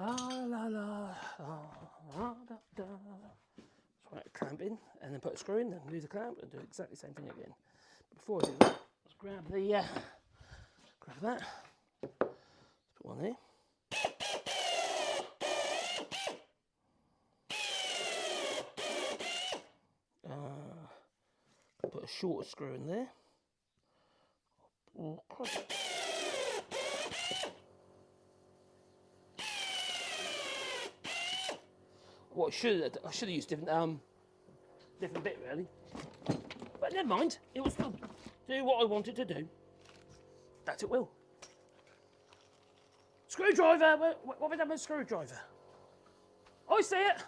Ah la la, da da. Right, clamp in, and then put a screw in, then lose the clamp, and do exactly the same thing again. But before I do that, let's grab that. Let's put one there. Put a shorter screw in there. Oh, Christ. What I should have used different bit really, but never mind. It will still do what I wanted to do. That it will. Screwdriver. What have we done with a screwdriver? I see it.